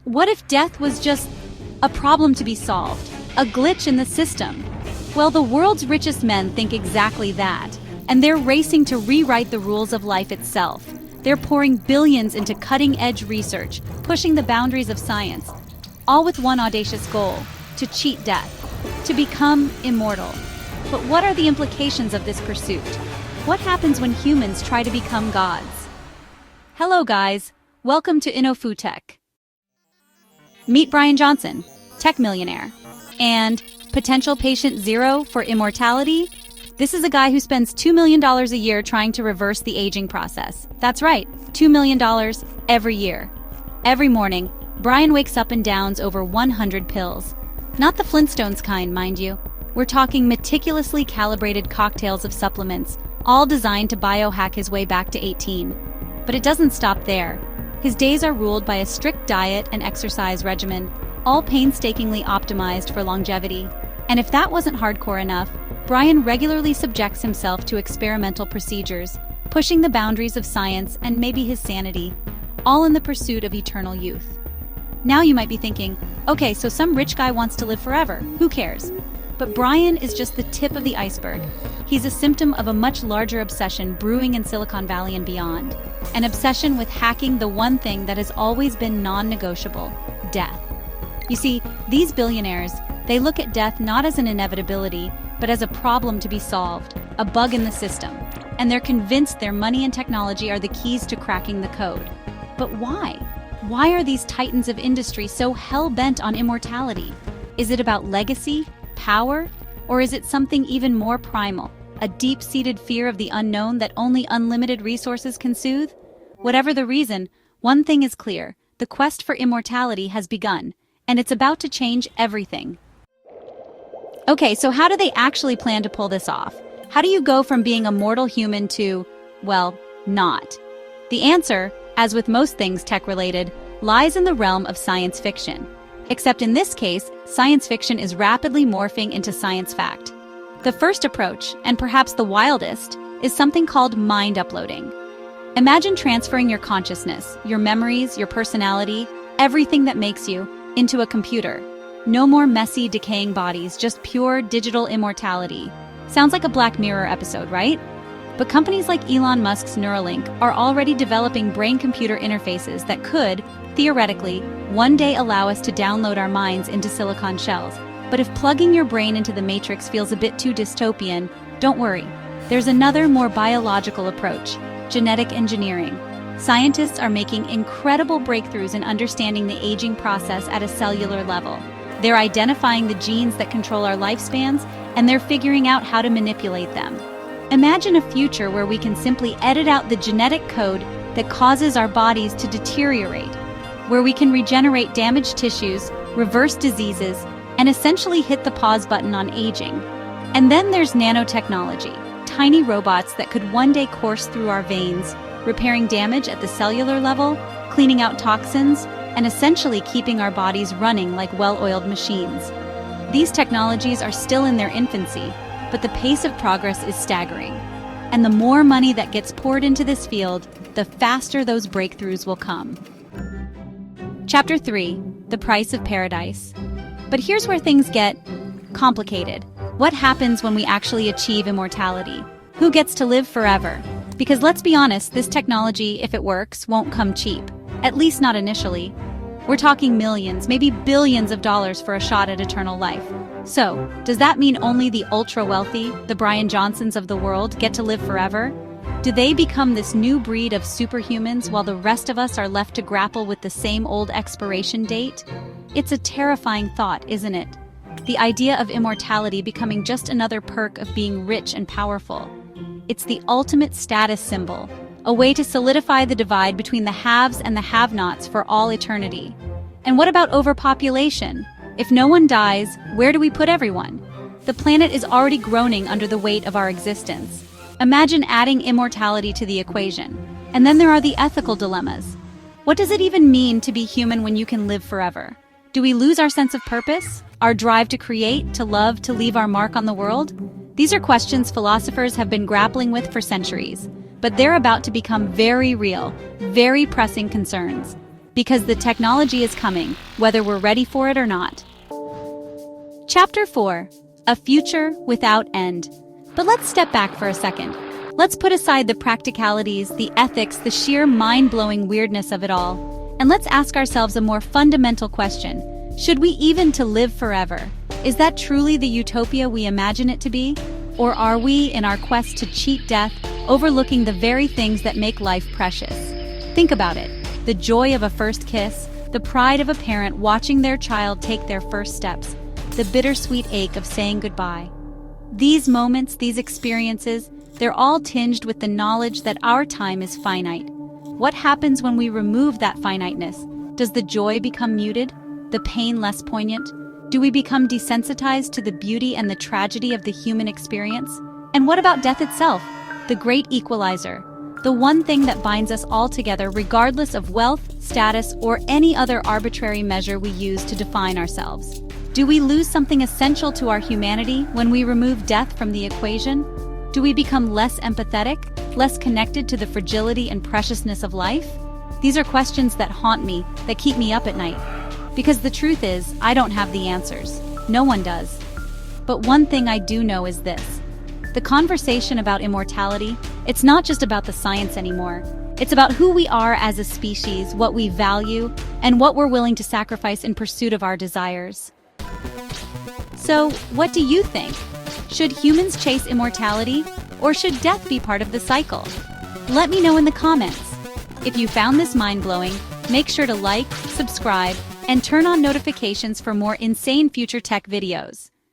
What if death was just a problem to be solved, a glitch in the system? Well, the world's richest men think exactly that, and they're racing to rewrite the rules of life itself. They're pouring billions into cutting-edge research, pushing the boundaries of science, all with one audacious goal: to cheat death, to become immortal. But what are the implications of this pursuit? What happens when humans try to become gods? Hello guys, welcome to FutureTech. Meet Brian Johnson, tech millionaire, and potential patient zero for immortality. This is a guy who spends $2 million a year trying to reverse the aging process. That's right, $2 million every year. Every morning, Brian wakes up and downs over 100 pills. Not the Flintstones kind, mind you. We're talking meticulously calibrated cocktails of supplements, all designed to biohack his way back to 18. But it doesn't stop there. His days are ruled by a strict diet and exercise regimen, all painstakingly optimized for longevity. And if that wasn't hardcore enough, Brian regularly subjects himself to experimental procedures, pushing the boundaries of science and maybe his sanity, all in the pursuit of eternal youth. Now you might be thinking, okay, so some rich guy wants to live forever, who cares? But Brian is just the tip of the iceberg. He's a symptom of a much larger obsession brewing in Silicon Valley and beyond. An obsession with hacking the one thing that has always been non-negotiable: death. You see, these billionaires, they look at death not as an inevitability, but as a problem to be solved, a bug in the system. And they're convinced their money and technology are the keys to cracking the code. But why? Why are these titans of industry so hell-bent on immortality? Is it about legacy, power, or is it something even more primal, a deep-seated fear of the unknown that only unlimited resources can soothe? Whatever the reason, one thing is clear: the quest for immortality has begun, and it's about to change everything. Okay, so how do they actually plan to pull this off? How do you go from being a mortal human to, well, not? The answer, as with most things tech-related, lies in the realm of science fiction. Except in this case, science fiction is rapidly morphing into science fact. The first approach, and perhaps the wildest, is something called mind uploading. Imagine transferring your consciousness, your memories, your personality, everything that makes you, into a computer. No more messy, decaying bodies, just pure digital immortality. Sounds like a Black Mirror episode, right? But companies like Elon Musk's Neuralink are already developing brain-computer interfaces that could, theoretically, one day allow us to download our minds into silicon shells. But if plugging your brain into the Matrix feels a bit too dystopian, don't worry. There's another, more biological approach: genetic engineering. Scientists are making incredible breakthroughs in understanding the aging process at a cellular level. They're identifying the genes that control our lifespans, and they're figuring out how to manipulate them. Imagine a future where we can simply edit out the genetic code that causes our bodies to deteriorate, where we can regenerate damaged tissues, reverse diseases, and essentially hit the pause button on aging. And then there's nanotechnology, tiny robots that could one day course through our veins, repairing damage at the cellular level, cleaning out toxins, and essentially keeping our bodies running like well-oiled machines. These technologies are still in their infancy, but the pace of progress is staggering. And the more money that gets poured into this field, the faster those breakthroughs will come. Chapter 3: The Price of Paradise. But here's where things get complicated. What happens when we actually achieve immortality? Who gets to live forever? Because let's be honest, this technology, if it works, won't come cheap. At least not initially. We're talking millions, maybe billions of dollars for a shot at eternal life. So, does that mean only the ultra-wealthy, the Brian Johnsons of the world, get to live forever? Do they become this new breed of superhumans while the rest of us are left to grapple with the same old expiration date? It's a terrifying thought, isn't it? The idea of immortality becoming just another perk of being rich and powerful. It's the ultimate status symbol, a way to solidify the divide between the haves and the have-nots for all eternity. And what about overpopulation? If no one dies, where do we put everyone? The planet is already groaning under the weight of our existence. Imagine adding immortality to the equation. And then there are the ethical dilemmas. What does it even mean to be human when you can live forever? Do we lose our sense of purpose? Our drive to create, to love, to leave our mark on the world? These are questions philosophers have been grappling with for centuries, but they're about to become very real, very pressing concerns. because the technology is coming, whether we're ready for it or not. Chapter 4. A Future Without End. But let's step back for a second. Let's put aside the practicalities, the ethics, the sheer mind-blowing weirdness of it all, and let's ask ourselves a more fundamental question. Should we even to live forever? Is that truly the utopia we imagine it to be? Or are we, in our quest to cheat death, overlooking the very things that make life precious? Think about it. The joy of a first kiss, the pride of a parent watching their child take their first steps, the bittersweet ache of saying goodbye. These moments, these experiences, they're all tinged with the knowledge that our time is finite. What happens when we remove that finiteness? Does the joy become muted? The pain less poignant? Do we become desensitized to the beauty and the tragedy of the human experience? And what about death itself? The great equalizer. The one thing that binds us all together regardless of wealth, status, or any other arbitrary measure we use to define ourselves. Do we lose something essential to our humanity when we remove death from the equation? Do we become less empathetic, less connected to the fragility and preciousness of life? These are questions that haunt me, that keep me up at night. Because the truth is, I don't have the answers. No one does. But one thing I do know is this. The conversation about immortality, it's not just about the science anymore. It's about who we are as a species, what we value, and what we're willing to sacrifice in pursuit of our desires. So, what do you think? Should humans chase immortality, or should death be part of the cycle? Let me know in the comments. If you found this mind-blowing, make sure to like, subscribe, and turn on notifications for more insane future tech videos.